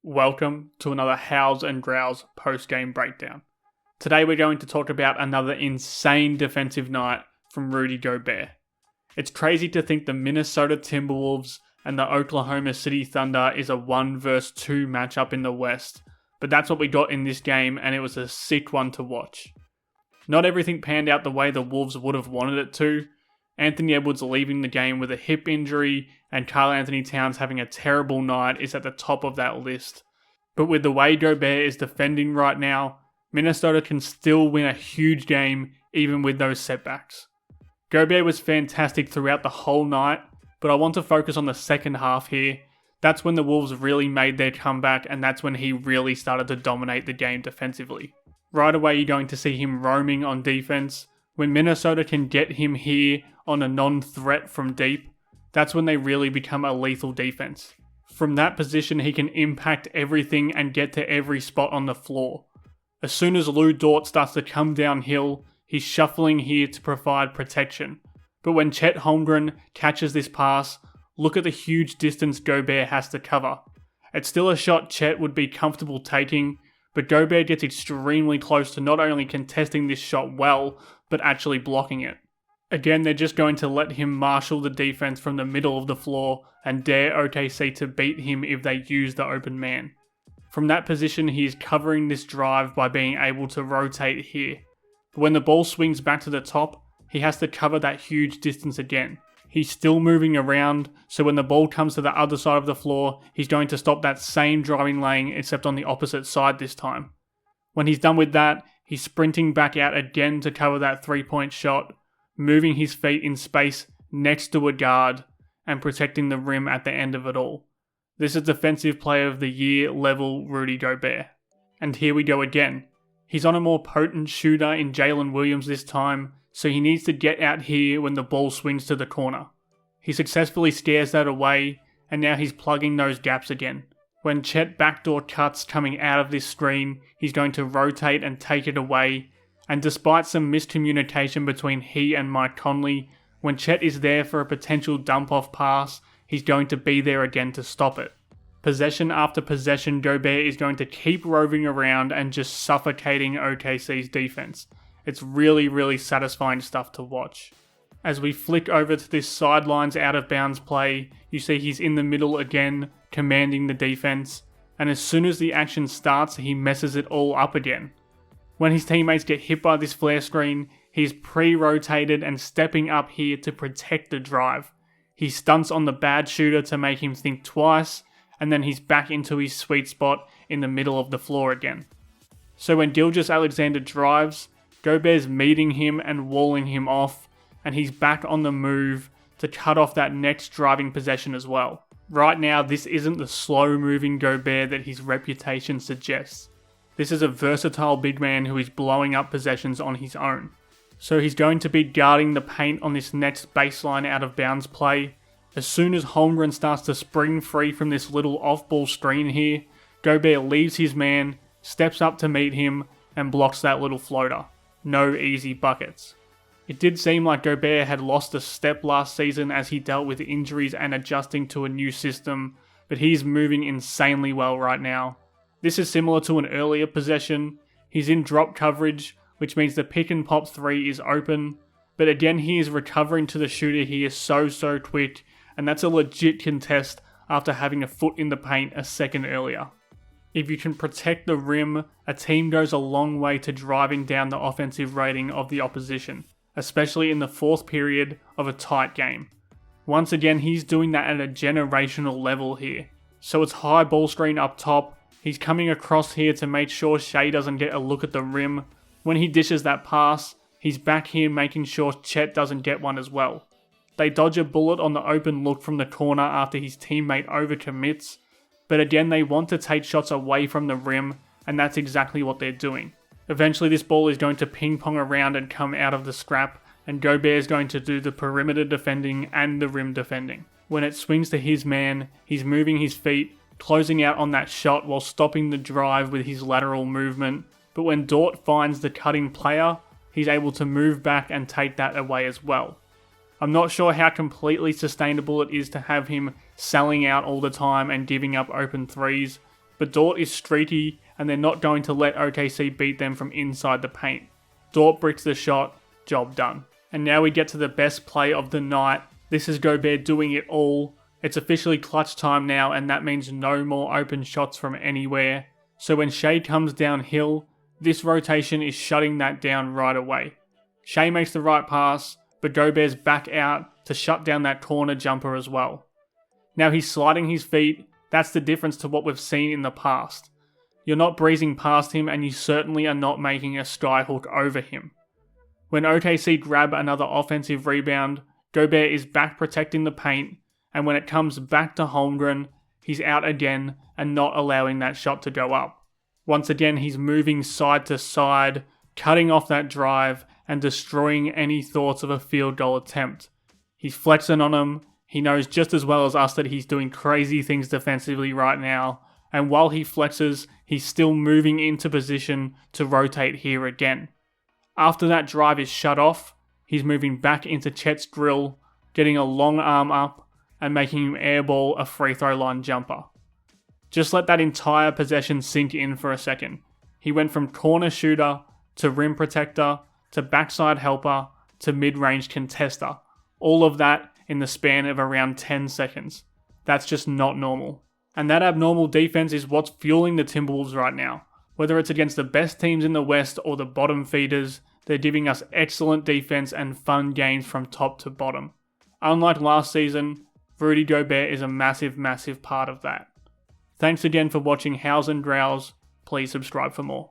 Welcome to another Howls and Growls post-game breakdown. Today we're going to talk about another insane defensive night from Rudy Gobert. It's crazy to think the Minnesota Timberwolves and the Oklahoma City Thunder is a 1 vs 2 matchup in the West, but that's what we got in this game and it was a sick one to watch. Not everything panned out the way the Wolves would have wanted it to. Anthony Edwards leaving the game with a hip injury and Karl Anthony Towns having a terrible night is at the top of that list. But with the way Gobert is defending right now, Minnesota can still win a huge game even with those setbacks. Gobert was fantastic throughout the whole night, but I want to focus on the second half here. That's when the Wolves really made their comeback and that's when he really started to dominate the game defensively. Right away you're going to see him roaming on defense. When Minnesota can get him here on a non-threat from deep, that's when they really become a lethal defense. From that position, he can impact everything and get to every spot on the floor. As soon as Lou Dort starts to come downhill, he's shuffling here to provide protection. But when Chet Holmgren catches this pass, look at the huge distance Gobert has to cover. It's still a shot Chet would be comfortable taking, but Gobert gets extremely close to not only contesting this shot well, but actually blocking it. Again, they're just going to let him marshal the defense from the middle of the floor and dare OKC to beat him if they use the open man. From that position, he is covering this drive by being able to rotate here. But when the ball swings back to the top, he has to cover that huge distance again. He's still moving around, so when the ball comes to the other side of the floor, he's going to stop that same driving lane except on the opposite side this time. When he's done with that, he's sprinting back out again to cover that 3-point shot, moving his feet in space next to a guard and protecting the rim at the end of it all. This is Defensive Player of the Year level Rudy Gobert. And here we go again. He's on a more potent shooter in Jalen Williams this time, so he needs to get out here when the ball swings to the corner. He successfully scares that away, and now he's plugging those gaps again. When Chet backdoor cuts coming out of this screen, he's going to rotate and take it away, and despite some miscommunication between he and Mike Conley, when Chet is there for a potential dump-off pass, he's going to be there again to stop it. Possession after possession, Gobert is going to keep roving around and just suffocating OKC's defense. It's really satisfying stuff to watch. As we flick over to this sidelines out of bounds play, you see he's in the middle again, commanding the defense, and as soon as the action starts, he messes it all up again. When his teammates get hit by this flare screen, he's pre-rotated and stepping up here to protect the drive. He stunts on the bad shooter to make him think twice, and then he's back into his sweet spot in the middle of the floor again. So when Gilgeous-Alexander drives, Gobert's meeting him and walling him off, and he's back on the move to cut off that next driving possession as well. Right now, this isn't the slow-moving Gobert that his reputation suggests. This is a versatile big man who is blowing up possessions on his own. So he's going to be guarding the paint on this next baseline out of bounds play. As soon as Holmgren starts to spring free from this little off-ball screen here, Gobert leaves his man, steps up to meet him, and blocks that little floater. No easy buckets. It did seem like Gobert had lost a step last season as he dealt with injuries and adjusting to a new system, but he's moving insanely well right now. This is similar to an earlier possession. He's in drop coverage, which means the pick and pop 3 is open, but again he is recovering to the shooter here so quick, and that's a legit contest after having a foot in the paint a second earlier. If you can protect the rim, a team goes a long way to driving down the offensive rating of the opposition, especially in the fourth period of a tight game. Once again, he's doing that at a generational level here. So it's high ball screen up top, he's coming across here to make sure Shea doesn't get a look at the rim. When he dishes that pass, he's back here making sure Chet doesn't get one as well. They dodge a bullet on the open look from the corner after his teammate overcommits, but again they want to take shots away from the rim, and that's exactly what they're doing. Eventually this ball is going to ping pong around and come out of the scrap, and Gobert is going to do the perimeter defending and the rim defending. When it swings to his man, he's moving his feet, closing out on that shot while stopping the drive with his lateral movement, but when Dort finds the cutting player, he's able to move back and take that away as well. I'm not sure how completely sustainable it is to have him selling out all the time and giving up open threes, but Dort is streaky and they're not going to let OKC beat them from inside the paint. Dort bricks the shot, job done. And now we get to the best play of the night. This is Gobert doing it all. It's officially clutch time now, and that means no more open shots from anywhere. So when Shea comes downhill, this rotation is shutting that down right away. Shea makes the right pass, but Gobert's back out to shut down that corner jumper as well. Now he's sliding his feet. That's the difference to what we've seen in the past. You're not breezing past him, and you certainly are not making a skyhook over him. When OKC grab another offensive rebound, Gobert is back protecting the paint, and when it comes back to Holmgren, he's out again and not allowing that shot to go up. Once again, he's moving side to side, cutting off that drive and destroying any thoughts of a field goal attempt. He's flexing on him. He knows just as well as us that he's doing crazy things defensively right now, and while he flexes, he's still moving into position to rotate here again. After that drive is shut off, he's moving back into Chet's grill, getting a long arm up, and making him airball a free throw line jumper. Just let that entire possession sink in for a second. He went from corner shooter to rim protector to backside helper to mid-range contester. All of that in the span of around 10 seconds. That's just not normal. And that abnormal defense is what's fueling the Timberwolves right now. Whether it's against the best teams in the West or the bottom feeders, they're giving us excellent defense and fun games from top to bottom. Unlike last season, Rudy Gobert is a massive, massive part of that. Thanks again for watching Hows and Growls. Please subscribe for more.